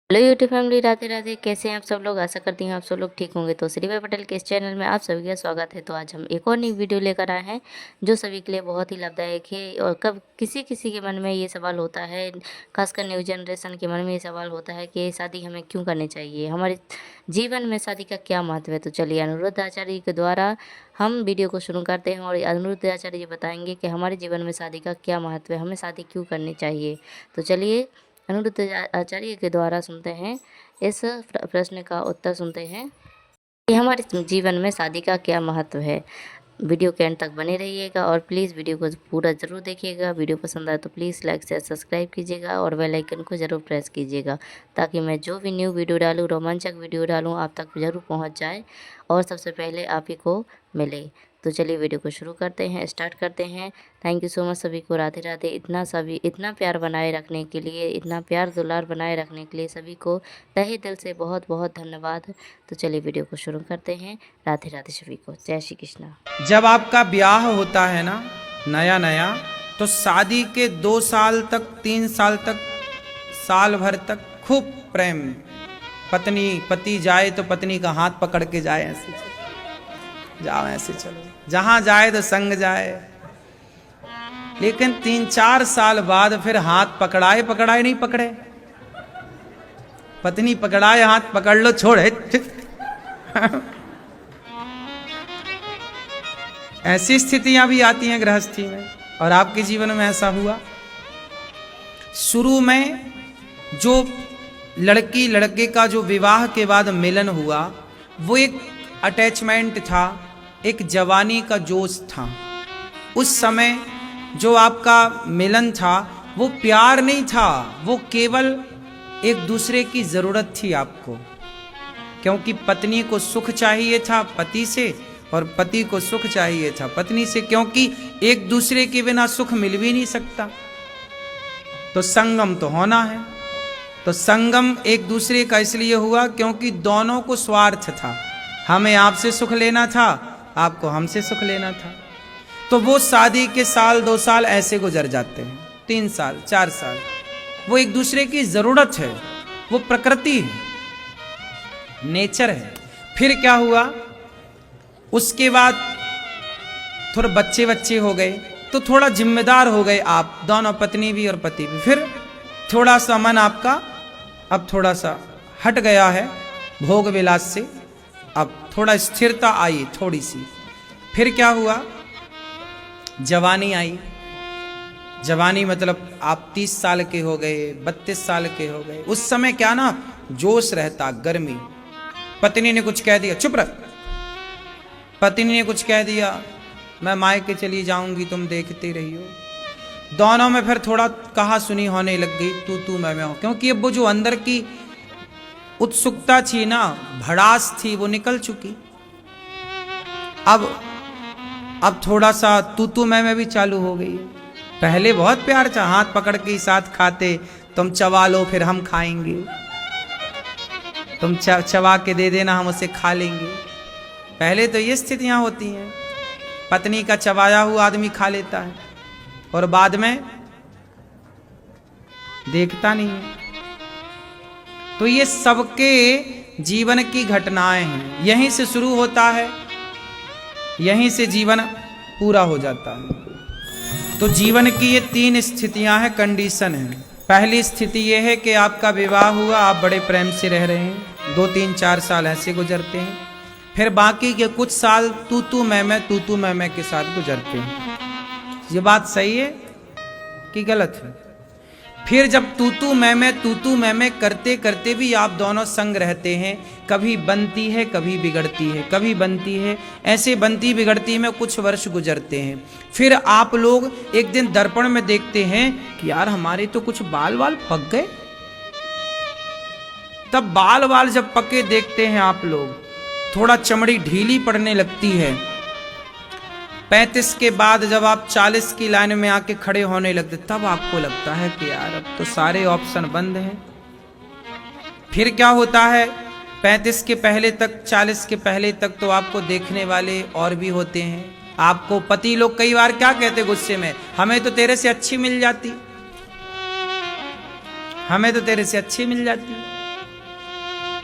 Hello YouTube family, Radhe Radhe. कैसे हैं आप सब लोग? आशा करती हूँ आप सब लोग ठीक होंगे। तो श्रीभाई पटेल के इस चैनल में आप सभी का स्वागत है। तो आज हम एक और नई वीडियो लेकर आए हैं जो सभी के लिए बहुत ही लाभदायक है। और कब किसी किसी के मन में ये सवाल होता है, खासकर न्यू जनरेशन के मन में ये सवाल होता है कि शादी हमें क्यों करनी चाहिए, हमारे जीवन में शादी का क्या महत्व है। तो चलिए अनिरुद्ध आचार्य के द्वारा हम वीडियो को शुरू करते हैं और अनिरुद्ध आचार्य ये बताएंगे कि हमारे जीवन में शादी का क्या महत्व है, हमें शादी क्यों करनी चाहिए। तो चलिए अनिरुद्ध आचार्य के द्वारा सुनते हैं, इस प्रश्न का उत्तर सुनते हैं कि हमारे जीवन में शादी का क्या महत्व है। वीडियो के एंड तक बने रहिएगा और प्लीज़ वीडियो को पूरा ज़रूर देखिएगा। वीडियो पसंद आए तो प्लीज़ लाइक शेयर सब्सक्राइब कीजिएगा और बेल आइकन को ज़रूर प्रेस कीजिएगा, ताकि मैं जो भी न्यू वीडियो डालूँ, रोमांचक वीडियो डालूँ, आप तक ज़रूर पहुंच जाए और सबसे पहले आप ही को मिले। तो चलिए वीडियो को शुरू करते हैं, स्टार्ट करते हैं। थैंक यू सो मच सभी को। राधे राधे। इतना प्यार बनाए रखने के लिए, इतना प्यार दुलार बनाए रखने के लिए सभी को तहे दिल से बहुत बहुत धन्यवाद। तो चलिए वीडियो को शुरू करते हैं। राधे राधे सभी को। जय श्री कृष्णा। जब आपका ब्याह होता है ना नया नया, तो शादी के 2 साल तक 3 साल तक साल भर तक खूब प्रेम। पति जाए तो पत्नी का हाथ पकड़ के जाए, ऐसे चलो, जाओ ऐसे चलो, जहां जाए तो संग जाए। लेकिन 3-4 साल बाद फिर हाथ पकड़ाए नहीं पकड़े, पत्नी पकड़ाए हाथ पकड़ लो, छोड़े ऐसी स्थितियां भी आती हैं गृहस्थी में। और आपके जीवन में ऐसा हुआ? शुरू में जो लड़की लड़के का जो विवाह के बाद मिलन हुआ, वो एक अटैचमेंट था, एक जवानी का जोश था। उस समय जो आपका मिलन था वो प्यार नहीं था, वो केवल एक दूसरे की जरूरत थी आपको। क्योंकि पत्नी को सुख चाहिए था पति से और पति को सुख चाहिए था पत्नी से, क्योंकि एक दूसरे के बिना सुख मिल भी नहीं सकता। तो संगम तो होना है। तो संगम एक दूसरे का इसलिए हुआ क्योंकि दोनों को स्वार्थ था। हमें आपसे सुख लेना था, आपको हमसे सुख लेना था। तो वो शादी के साल 2 साल ऐसे गुजर जाते हैं, 3 साल 4 साल। वो एक दूसरे की जरूरत है, वो प्रकृति है, नेचर है। फिर क्या हुआ? उसके बाद थोड़े बच्चे हो गए, तो थोड़ा जिम्मेदार हो गए आप दोनों, पत्नी भी और पति भी। फिर थोड़ा सा मन आपका अब थोड़ा सा हट गया है भोग विलास से, अब थोड़ा स्थिरता आई थोड़ी सी। फिर क्या हुआ? जवानी आई। जवानी मतलब आप 30 साल के हो गए, 32 साल के हो गए। उस समय क्या ना, जोश रहता, गर्मी। पत्नी ने कुछ कह दिया, चुप रह। पत्नी ने कुछ कह दिया, मैं मायके चली जाऊंगी, तुम देखते रही हो। दोनों में फिर थोड़ा कहा सुनी होने लग गई, तू मैं हो। क्योंकि अब वो जो अंदर की उत्सुकता थी ना, भड़ास थी, वो निकल चुकी। अब थोड़ा सा तू मैं भी चालू हो गई। पहले बहुत प्यार था, हाथ पकड़ के साथ खाते, तुम चबा लो फिर हम खाएंगे, तुम चबा के दे देना हम उसे खा लेंगे। पहले तो ये स्थितियां होती हैं, पत्नी का चबाया हुआ आदमी खा लेता है और बाद में देखता नहीं है। तो ये सबके जीवन की घटनाएं हैं, यहीं से शुरू होता है, यहीं से जीवन पूरा हो जाता है। तो जीवन की ये 3 स्थितियां हैं, कंडीशन है। पहली स्थिति ये है कि आपका विवाह हुआ, आप बड़े प्रेम से रह रहे हैं, 2-3-4 साल ऐसे गुजरते हैं। फिर बाकी के कुछ साल तू मैं के साथ गुजरते हैं। ये बात सही है कि गलत है? फिर जब तू मैं करते करते भी आप दोनों संग रहते हैं, कभी बनती है कभी बिगड़ती है, कभी बनती है, ऐसे बनती बिगड़ती में कुछ वर्ष गुजरते हैं। फिर आप लोग एक दिन दर्पण में देखते हैं कि यार हमारे तो कुछ बाल पक गए। तब बाल जब पके देखते हैं आप लोग, थोड़ा चमड़ी ढीली पड़ने लगती है। 35 के बाद जब आप 40 की लाइन में आके खड़े होने लगते, तब आपको लगता है कि यार अब तो सारे ऑप्शन बंद हैं। फिर क्या होता है? 35 के पहले तक, 40 के पहले तक तो आपको देखने वाले और भी होते हैं। आपको पति लोग कई बार क्या कहते गुस्से में, हमें तो तेरे से अच्छी मिल जाती, हमें तो तेरे से अच्छी मिल जाती।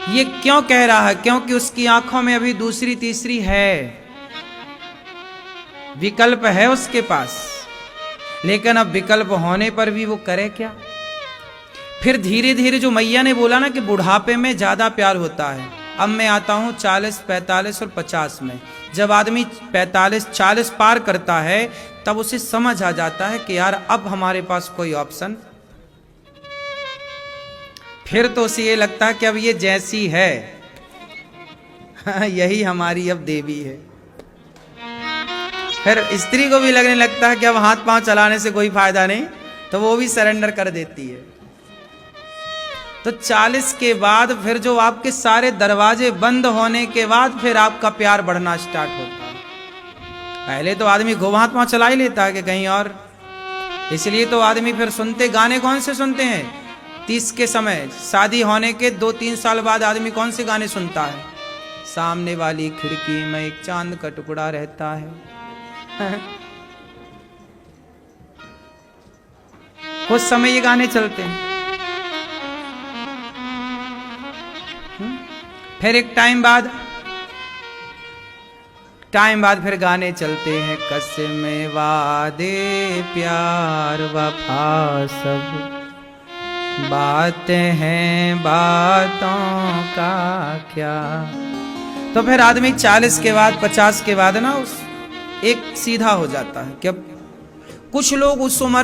ये क्यों कह रहा है? क्योंकि उसकी आंखों में अभी दूसरी तीसरी है, विकल्प है उसके पास, लेकिन अब विकल्प होने पर भी वो करे क्या? फिर धीरे धीरे जो मैया ने बोला ना कि बुढ़ापे में ज्यादा प्यार होता है, अब मैं आता हूं 40, 45 और 50 में। जब आदमी 45, 40 पार करता है तब उसे समझ आ जाता है कि यार अब हमारे पास कोई ऑप्शन, फिर तो उसे ये लगता है कि अब ये जैसी है यही हमारी अब देवी है। फिर स्त्री को भी लगने लगता है कि अब हाथ पांव चलाने से कोई फायदा नहीं, तो वो भी सरेंडर कर देती है। तो 40 के बाद फिर जो आपके सारे दरवाजे बंद होने के बाद फिर आपका प्यार बढ़ना स्टार्ट होता है। पहले तो आदमी घो हाथ पांव चला ही लेता है कि कहीं और, इसलिए तो आदमी फिर सुनते गाने कौन से सुनते हैं? 30 के समय, शादी होने के 2-3 साल बाद आदमी कौन से गाने सुनता है? सामने वाली खिड़की में एक चांद का टुकड़ा रहता है। कुछ समय ये गाने चलते हैं, फिर एक टाइम बाद फिर गाने चलते हैं, कसमे वादे प्यार वफा सब बातें हैं बातों का क्या। तो फिर आदमी 40 के बाद 50 के बाद ना उस एक सीधा हो जाता है कि अब कुछ लोग उस उम्र